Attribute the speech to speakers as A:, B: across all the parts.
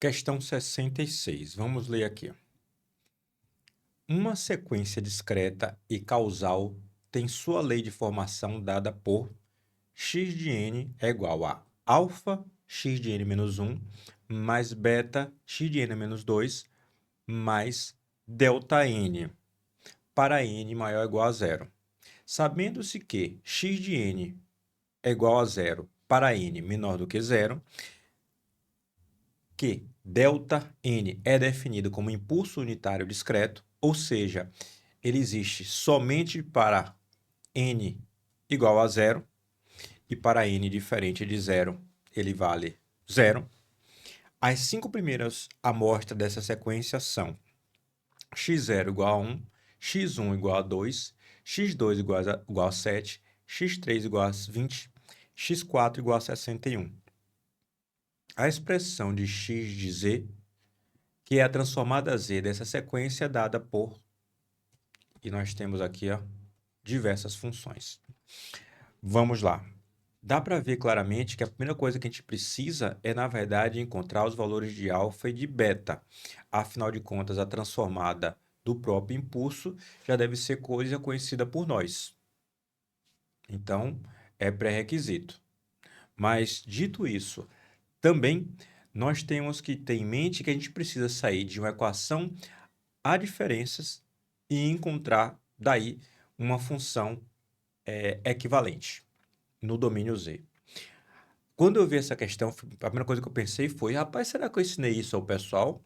A: Questão 66. Vamos ler aqui. Uma sequência discreta e causal tem sua lei de formação dada por x de n é igual a alfa x de n menos 1 mais beta x de n menos 2 mais delta n para n maior ou igual a zero. Sabendo-se que x de n é igual a zero para n menor do que zero, que delta n é definido como impulso unitário discreto, ou seja, ele existe somente para n igual a zero, e para n diferente de zero, ele vale zero. As 5 primeiras amostras dessa sequência são x0 igual a 1, x1 igual a 2, x2 igual a 7, x3 igual a 20, x4 igual a 61. A expressão de x de z, que é a transformada z dessa sequência, é dada por... E nós temos aqui, ó, diversas funções. Vamos lá. Dá para ver claramente que a primeira coisa que a gente precisa é, na verdade, encontrar os valores de alfa e de beta. Afinal de contas, a transformada do próprio impulso já deve ser coisa conhecida por nós. Então, é pré-requisito. Mas, dito isso, também nós temos que ter em mente que a gente precisa sair de uma equação a diferenças e encontrar daí uma função equivalente no domínio Z. Quando eu vi essa questão, a primeira coisa que eu pensei foi, rapaz, será que eu ensinei isso ao pessoal?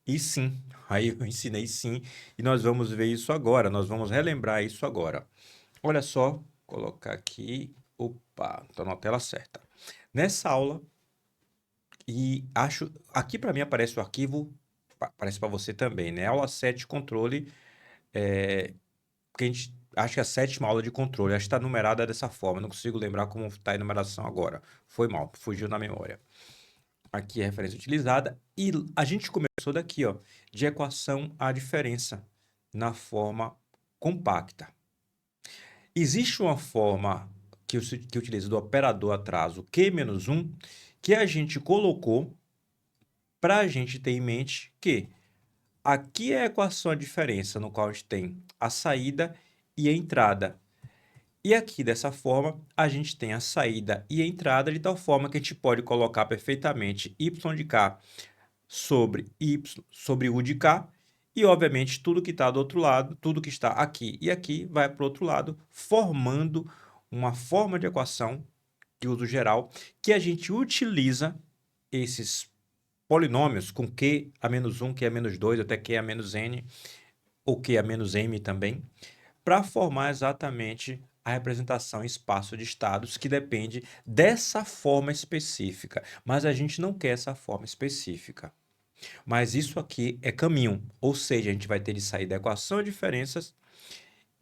A: E sim, aí eu ensinei sim, e nós vamos ver isso agora, nós vamos relembrar isso agora. Olha só, colocar aqui, opa, estou na tela certa. Nessa aula, e acho, aqui para mim aparece o arquivo, aparece para você também, né? Aula 7, controle, porque a gente acho que é a 7ª aula de controle, acho que está numerada dessa forma, não consigo lembrar como está a numeração agora. Foi mal, fugiu na memória. Aqui é a referência utilizada, e a gente começou daqui, ó, de equação à diferença, na forma compacta. Existe uma forma que utiliza do operador atraso Q-1, que a gente colocou para a gente ter em mente que aqui é a equação à diferença, no qual a gente tem a saída e a entrada. E aqui, dessa forma, a gente tem a saída e a entrada, de tal forma que a gente pode colocar perfeitamente y de k sobre u de k, e, obviamente, tudo que está do outro lado, tudo que está aqui e aqui, vai para o outro lado, formando uma forma de equação de uso geral, que a gente utiliza esses polinômios com q a menos 1, q a menos 2, até q a menos n, ou q a menos m também, para formar exatamente a representação em espaço de estados, que depende dessa forma específica. Mas a gente não quer essa forma específica. Mas isso aqui é caminho, ou seja, a gente vai ter de sair da equação de diferenças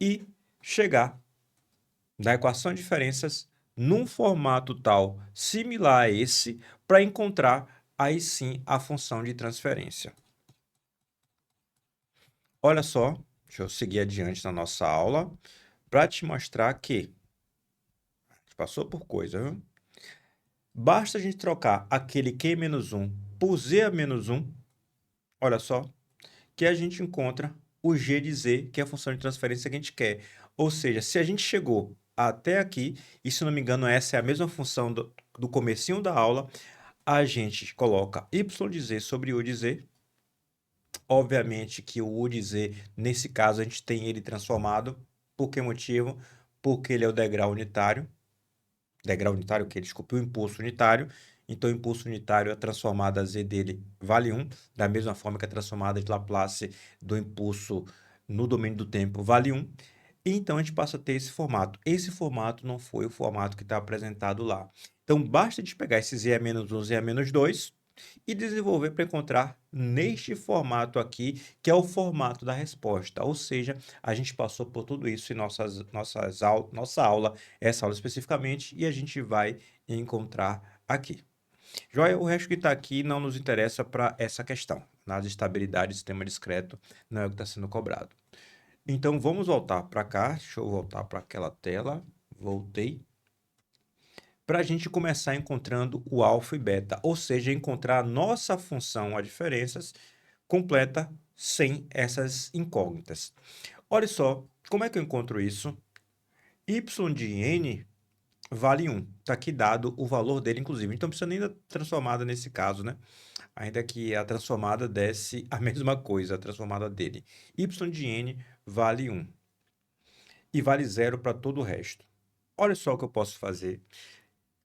A: e chegar da equação de diferenças num formato tal similar a esse, para encontrar aí sim a função de transferência. Olha só, deixa eu seguir adiante na nossa aula para te mostrar que a gente passou por coisa, viu? Basta a gente trocar aquele Q-1 por Z a menos 1, olha só, que a gente encontra o G de Z, que é a função de transferência que a gente quer. Ou seja, se a gente chegou até aqui, e se não me engano essa é a mesma função do comecinho da aula, a gente coloca Y de Z sobre U de Z. Obviamente que o U de Z, nesse caso, a gente tem ele transformado. Por que motivo? Porque ele é o degrau unitário. Degrau unitário, que desculpe, o impulso unitário. Então, o impulso unitário, a transformada Z dele vale 1, da mesma forma que a transformada de Laplace do impulso no domínio do tempo vale 1. E então, a gente passa a ter esse formato. Esse formato não foi o formato que está apresentado lá. Então, basta a gente pegar esse Z a menos 1, Z a menos 2 e desenvolver para encontrar neste formato aqui, que é o formato da resposta. Ou seja, a gente passou por tudo isso em nossa aula, essa aula especificamente, e a gente vai encontrar aqui. Joia, o resto que está aqui não nos interessa para essa questão. Nas estabilidades do sistema discreto não é o que está sendo cobrado. Então, vamos voltar para cá. Deixa eu voltar para aquela tela. Voltei. para a gente começar encontrando o alfa e beta, ou seja, encontrar a nossa função a diferenças completa sem essas incógnitas. Olha só, como é que eu encontro isso? Y de n vale 1. Está aqui dado o valor dele, inclusive. Então, não precisa nem da transformada nesse caso, né? Ainda que a transformada desse a mesma coisa, a transformada dele. Y de n vale 1. E vale 0 para todo o resto. Olha só o que eu posso fazer.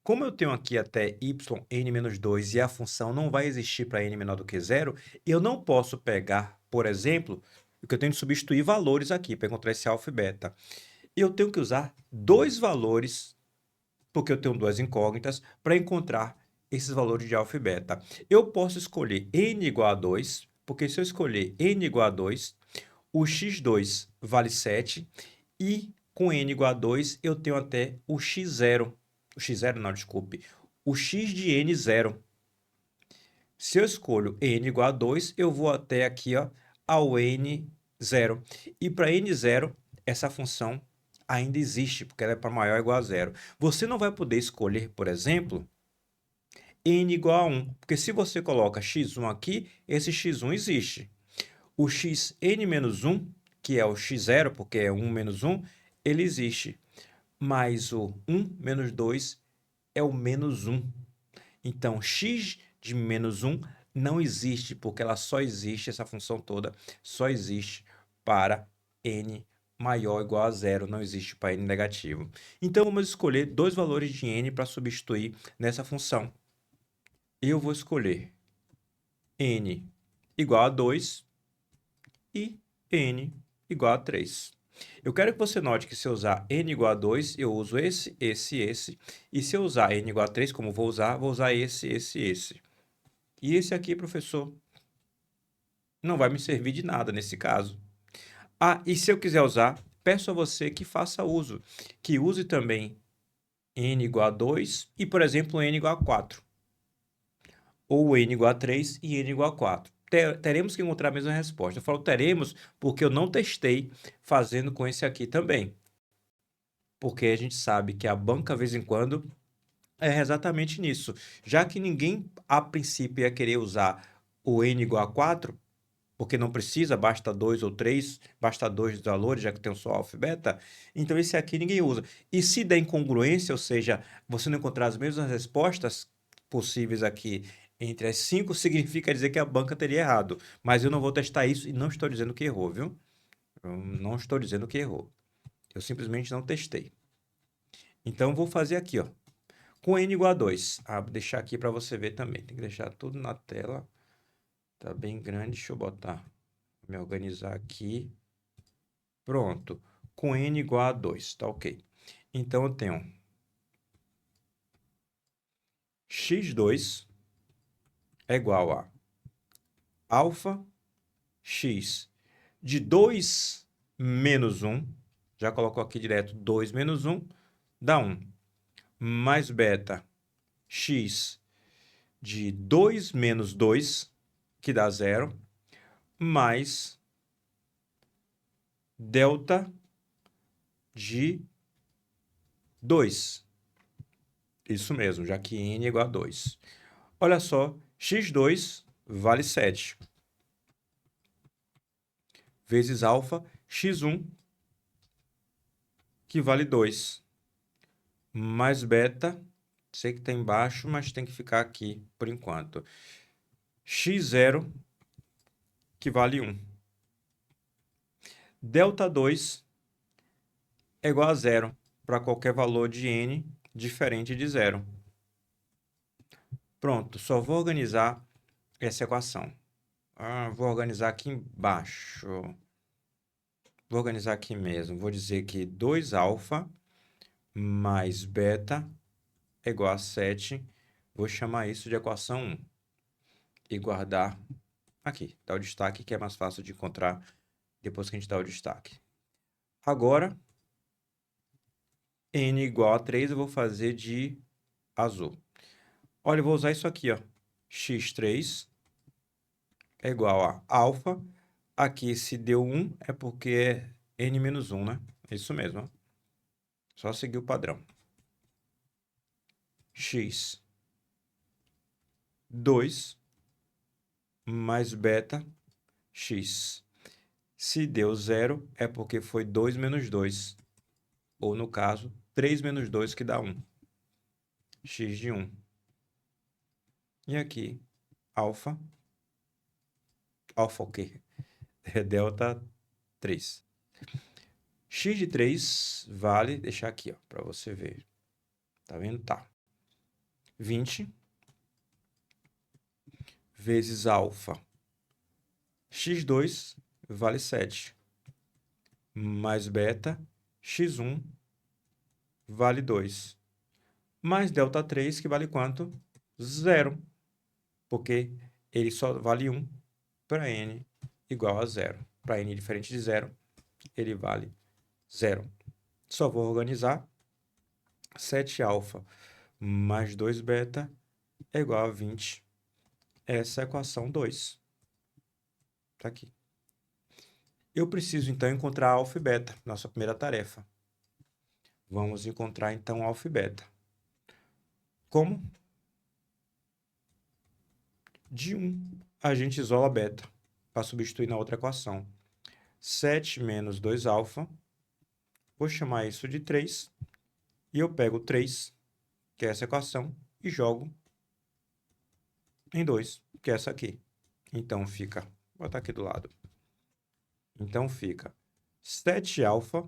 A: Como eu tenho aqui até y n-2 e a função não vai existir para n menor do que 0, eu não posso pegar, por exemplo, porque eu tenho que substituir valores aqui para encontrar esse alfa e beta. Eu tenho que usar dois valores, porque eu tenho duas incógnitas, para encontrar esses valores de alfa e beta. Eu posso escolher n igual a 2, porque se eu escolher n igual a 2, o x2 vale 7, e com n igual a 2 eu tenho até o x0. O x0 não, desculpe. O x de n 0. Se eu escolho n igual a 2, eu vou até aqui, ó, ao n 0. E para n 0, essa função ainda existe, porque ela é para maior ou igual a 0. Você não vai poder escolher, por exemplo, n igual a 1, porque se você coloca x1 aqui, esse x1 existe. O xn-1, que é o x0, porque é 1 menos 1, ele existe. Mas o 1 menos 2 é o menos 1. Então, x de menos 1 não existe, porque ela só existe, essa função toda, só existe para n maior ou igual a 0, não existe para n negativo. Então, vamos escolher dois valores de n para substituir nessa função. Eu vou escolher n igual a 2 e n igual a 3. Eu quero que você note que se eu usar n igual a 2, eu uso esse. E se eu usar n igual a 3, como vou usar esse. E esse aqui, professor, não vai me servir de nada nesse caso. Ah, e se eu quiser usar, peço a você que faça uso, que use também n igual a 2 e, por exemplo, n igual a 4. Ou n igual a 3 e n igual a 4. Teremos que encontrar a mesma resposta. Eu falo teremos porque eu não testei fazendo com esse aqui também. Porque a gente sabe que a banca, de vez em quando, é exatamente nisso. Já que ninguém, a princípio, ia querer usar o n igual a 4, porque não precisa, basta 2 ou 3, basta 2 valores, já que tem só alfa e beta, então esse aqui ninguém usa. E se der incongruência, ou seja, você não encontrar as mesmas respostas possíveis aqui entre as 5, significa dizer que a banca teria errado. Mas eu não vou testar isso e não estou dizendo que errou, viu? Eu não estou dizendo que errou. Eu simplesmente não testei. Então, vou fazer aqui, ó. Com n igual a 2. Ah, vou deixar aqui para você ver também. Tem que deixar tudo na tela. Tá bem grande. Deixa eu botar, me organizar aqui. Pronto. Com n igual a 2. Tá ok. Então, eu tenho x2 é igual a alfa x de 2 menos 1. Já colocou aqui direto 2 menos 1. Dá 1. Mais beta x de 2 menos 2, que dá 0, mais delta de 2. Isso mesmo, já que n é igual a 2. Olha só, x2 vale 7. Vezes alfa, x1, que vale 2. Mais beta, sei que está embaixo, mas tem que ficar aqui por enquanto. x0, que vale 1. Delta 2 é igual a 0 para qualquer valor de n diferente de 0. Pronto, só vou organizar essa equação. Vou organizar aqui embaixo. Vou organizar aqui mesmo. Vou dizer que 2α mais beta é igual a 7. Vou chamar isso de equação 1. E guardar aqui. Dá o destaque, que é mais fácil de encontrar depois que a gente dá o destaque. Agora, n igual a 3, eu vou fazer de azul. Olha, eu vou usar isso aqui, ó. x3 é igual a alfa. Aqui, se deu 1, é porque é n menos 1, né? Isso mesmo, ó. Só seguir o padrão. x 2 mais beta x. Se deu 0, é porque foi 2 menos 2. Ou, no caso, 3 menos 2, que dá 1. X de 1. E aqui, alfa. Alfa o quê? É delta 3. X de 3 vale, deixar aqui, ó, para você ver. Tá vendo? Tá. 20 vezes alfa. X2 vale 7. Mais beta, x1 vale 2. Mais delta 3, que vale quanto? 0. Porque ele só vale 1 para n igual a 0. Para n diferente de 0, ele vale 0. Só vou organizar. 7 alfa mais 2 beta é igual a 20. Essa é a equação 2. Está aqui. Eu preciso, então, encontrar alfa e beta, nossa primeira tarefa. Vamos encontrar, então, alfa e beta. Como? De 1, a gente isola beta para substituir na outra equação. 7 menos 2 alfa, vou chamar isso de 3, e eu pego 3, que é essa equação, e jogo em 2, que é essa aqui. Então fica, vou botar aqui do lado. Então fica 7 alfa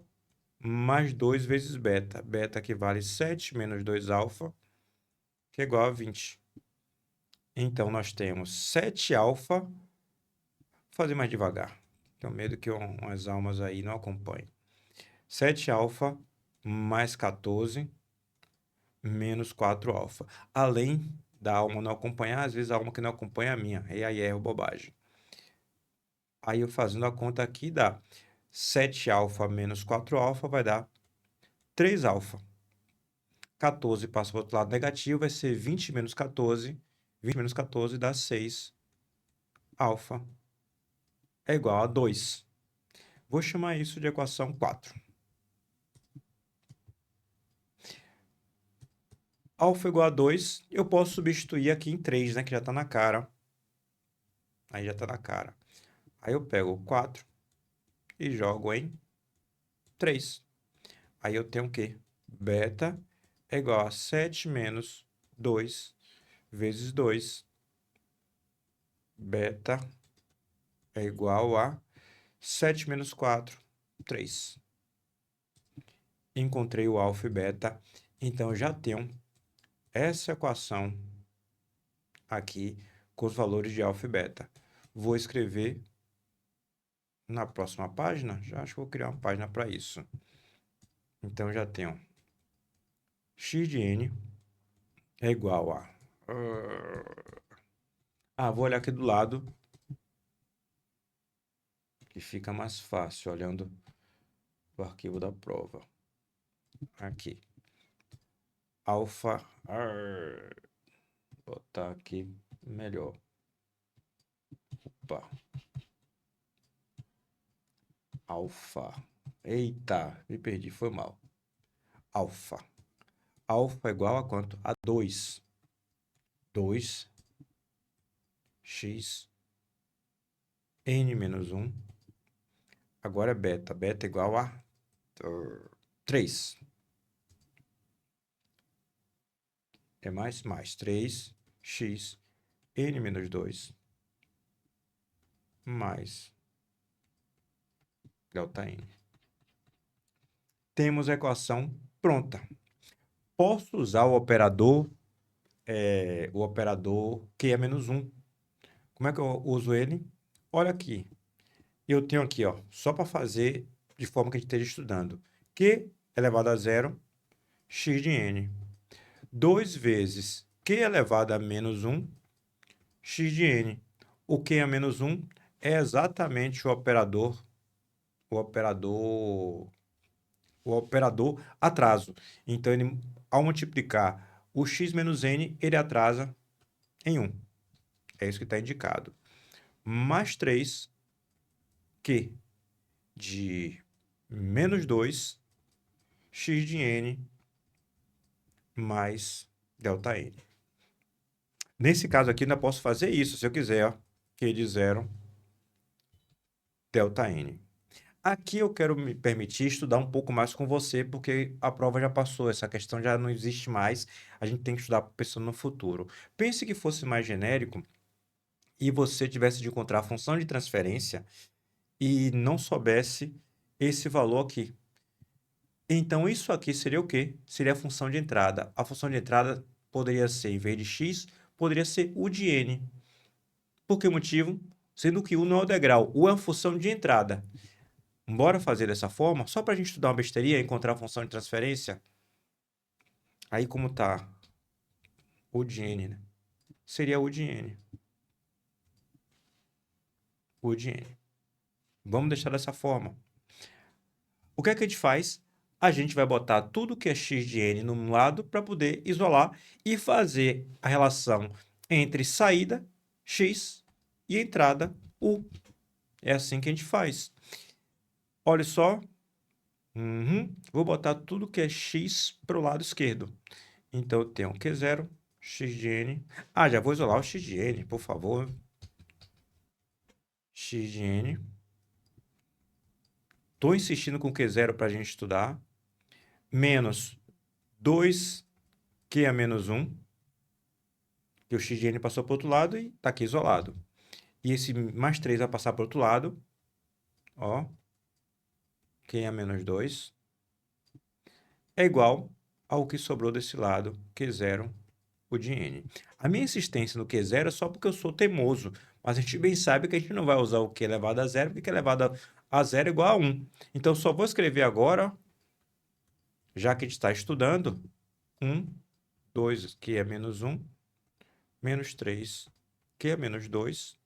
A: mais 2 vezes beta. Beta que vale 7 menos 2 alfa, que é igual a 20. Então nós temos 7 alfa, vou fazer mais devagar. Tenho medo que umas almas aí não acompanhem. 7 alfa mais 14 menos 4 alfa. Além da alma não acompanhar, às vezes a alma que não acompanha é a minha. E aí erro bobagem. Aí eu fazendo a conta aqui dá 7 alfa menos 4 alfa vai dar 3 alfa. 14 passa para o outro lado negativo, vai ser 20 menos 14. 20 menos 14 dá 6. Alfa é igual a 2. Vou chamar isso de equação 4. Alfa igual a 2, eu posso substituir aqui em 3, né, que já está na cara. Aí já está na cara. Aí eu pego o 4 e jogo em 3. Aí eu tenho o quê? Beta é igual a 7 menos 2 vezes 2. Beta é igual a 7 menos 4, 3. Encontrei o alfa e beta, então eu já tenho essa equação aqui com os valores de alfa e beta. Vou escrever na próxima página, já acho que vou criar uma página para isso. Então já tenho x de n é igual a... vou olhar aqui do lado, que fica mais fácil olhando o arquivo da prova. Aqui. Alfa... Vou botar aqui melhor. Opa. Alfa. Eita, me perdi, foi mal. Alfa. Alfa é igual a quanto? A 2. 2 x n menos 1. Agora é beta. Beta é igual a 3. É mais 3 x n menos 2 mais delta n. Temos a equação pronta. Posso usar o operador Q é menos 1. Como é que eu uso ele? Olha aqui. Eu tenho aqui, ó, só para fazer de forma que a gente esteja estudando. Q elevado a 0, x de n. 2 vezes Q elevado a menos 1, x de n. O Q a menos 1 é exatamente o operador atraso. Então, ele, ao multiplicar o x menos n, ele atrasa em 1. É isso que está indicado. Mais 3, Q de menos 2, x de n, mais ΔN. Nesse caso aqui, ainda posso fazer isso, se eu quiser, ó, Q de 0, ΔN. Aqui eu quero me permitir estudar um pouco mais com você, porque a prova já passou, essa questão já não existe mais, a gente tem que estudar pensando no futuro. Pense que fosse mais genérico e você tivesse de encontrar a função de transferência e não soubesse esse valor aqui. Então, isso aqui seria o quê? Seria a função de entrada. A função de entrada poderia ser, em vez de x, poderia ser u de n. Por que motivo? Sendo que u não é o degrau, u é a função de entrada. Bora fazer dessa forma, só para a gente estudar uma besteirinha e encontrar a função de transferência? Aí, como tá u de n, né? Seria u de n. U de n. Vamos deixar dessa forma. O que é que a gente faz? A gente vai botar tudo que é x de n num lado para poder isolar e fazer a relação entre saída, x, e entrada, u. É assim que a gente faz. Olha só. Vou botar tudo que é x para o lado esquerdo. Então, eu tenho Q0, x de n. Já vou isolar o x de n, por favor. X de n. Estou insistindo com Q0 para a gente estudar. Menos 2Q a menos 1. Que o x de n passou para o outro lado e está aqui isolado. E esse mais 3 vai passar para o outro lado. Ó. Q a menos 2 é igual ao que sobrou desse lado, Q0, o de n. A minha insistência no Q0 é só porque eu sou teimoso, mas a gente bem sabe que a gente não vai usar o Q elevado a zero, porque Q elevado a zero é igual a 1. Então, só vou escrever agora, já que a gente está estudando, 1, 2, Q é menos 1, menos 3, Q é menos 2.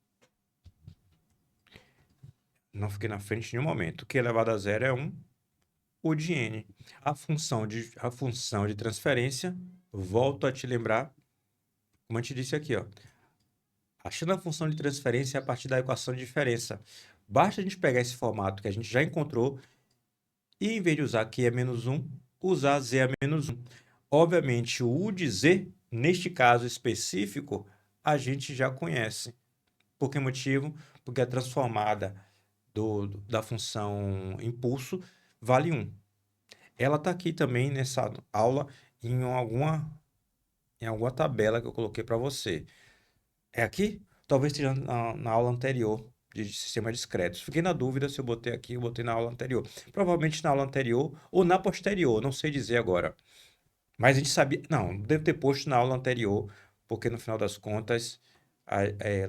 A: Não fiquei na frente em nenhum momento. Q elevado a zero é 1, o de n. A função de transferência, volto a te lembrar, como a gente disse aqui, ó. Achando a função de transferência a partir da equação de diferença. Basta a gente pegar esse formato que a gente já encontrou e, em vez de usar Q é menos 1, usar Z é menos 1. Obviamente, o U de Z, neste caso específico, a gente já conhece. Por que motivo? Porque a transformada da função impulso vale 1. Ela está aqui também nessa aula em alguma tabela que eu coloquei para você. É aqui? Talvez esteja na aula anterior de sistemas discretos. Fiquei na dúvida se eu botei aqui ou botei na aula anterior. Provavelmente na aula anterior ou na posterior, não sei dizer agora. Mas a gente sabia. Não, devo ter posto na aula anterior, porque no final das contas,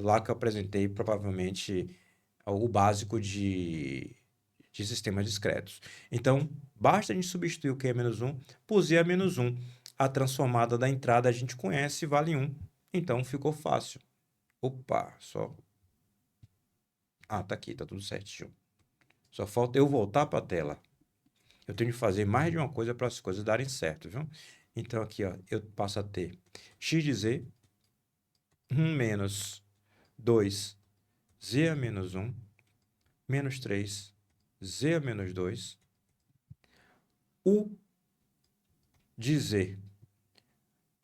A: lá que eu apresentei provavelmente o básico de sistemas discretos. Então, basta a gente substituir o Q é menos 1 por Z é menos 1. A transformada da entrada a gente conhece, vale 1. Então, ficou fácil. Opa, só. Tá aqui, tá tudo certinho. Só falta eu voltar para a tela. Eu tenho que fazer mais de uma coisa para as coisas darem certo, viu? Então, aqui, ó, eu passo a ter x de z, 1 menos 2, z a menos 1, menos 3, z a menos 2, u de z.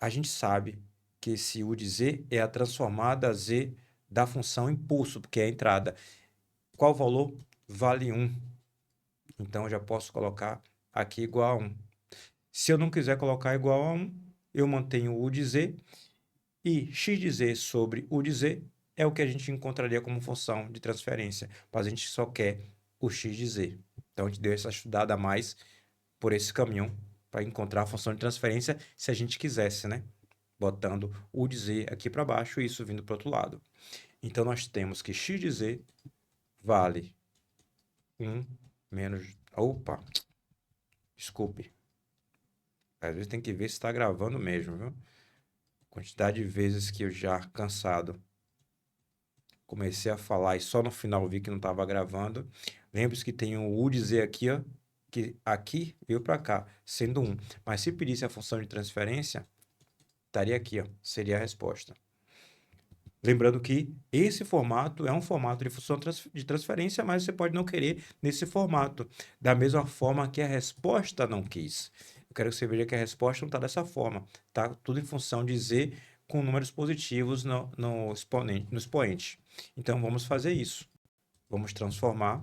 A: A gente sabe que esse u de z é a transformada z da função impulso, porque é a entrada. Qual o valor? Vale 1. Então, eu já posso colocar aqui igual a 1. Se eu não quiser colocar igual a 1, eu mantenho o u de z e x de z sobre u de z é o que a gente encontraria como função de transferência, mas a gente só quer o x de z. Então, a gente deu essa estudada a mais por esse caminho para encontrar a função de transferência se a gente quisesse, né? Botando u de z aqui para baixo e isso vindo para o outro lado. Então, nós temos que x de z vale 1 menos... Opa! Desculpe. Às vezes tem que ver se está gravando mesmo, viu? Quantidade de vezes que eu já, cansado, comecei a falar e só no final vi que não estava gravando. Lembre-se que tem o U dizer aqui, ó, que aqui veio para cá, sendo 1. Mas se pedisse a função de transferência, estaria aqui, ó, seria a resposta. Lembrando que esse formato é um formato de função de transferência, mas você pode não querer nesse formato. Da mesma forma que a resposta não quis. Eu quero que você veja que a resposta não está dessa forma. Está tudo em função de z com números positivos no expoente. Então, vamos fazer isso. Vamos transformar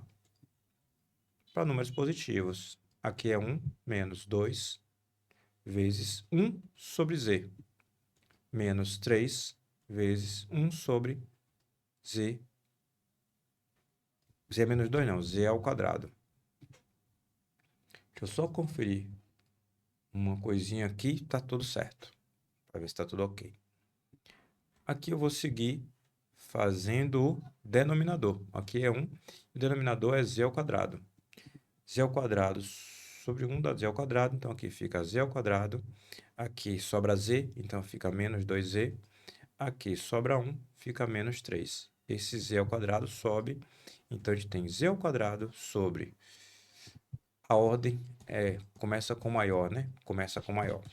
A: para números positivos. Aqui é 1 menos 2 vezes 1 sobre z, menos 3 vezes 1 sobre z. Z é menos 2 não, z ao quadrado. Deixa eu só conferir uma coisinha aqui, tá tudo certo. Para ver se está tudo ok. Aqui eu vou seguir fazendo o denominador. Aqui é 1, o denominador é z ao quadrado. Z ao quadrado sobre 1 dá z ao quadrado, então aqui fica z ao quadrado. Aqui sobra z, então fica menos 2z. Aqui sobra 1, fica menos 3. Esse z ao quadrado sobe, então a gente tem z ao quadrado sobre... A ordem começa com maior, né? Começa com maior.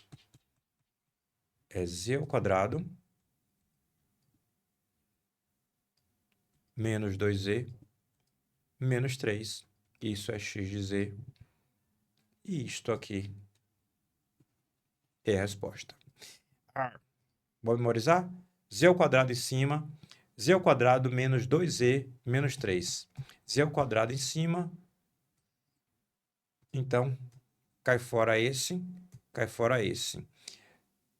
A: É z ao quadrado menos 2z menos 3. Isso é x de z. E isto aqui é a resposta. Vou memorizar? Z ao quadrado em cima, z ao quadrado menos 2z menos 3. Z ao quadrado em cima. Então, cai fora esse, cai fora esse.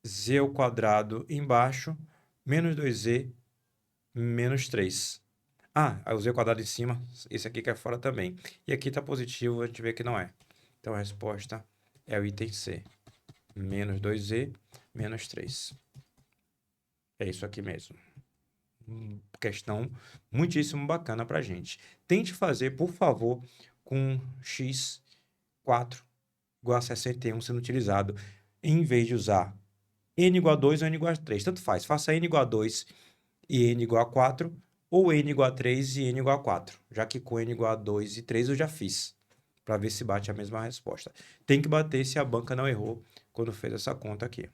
A: Z ao quadrado embaixo, menos 2z menos 3. Ah, eu usei o quadrado em cima, esse aqui cai fora também. E aqui está positivo, a gente vê que não é. Então, a resposta é o item C. Menos 2z menos 3. É isso aqui mesmo. Questão muitíssimo bacana para a gente. Tente fazer, por favor, com x4 igual a 61 sendo utilizado, em vez de usar n igual a 2 ou n igual a 3. Tanto faz, faça n igual a 2 e n igual a 4, ou n igual a 3 e n igual a 4, já que com n igual a 2 e 3 eu já fiz, para ver se bate a mesma resposta. Tem que bater se a banca não errou quando fez essa conta aqui.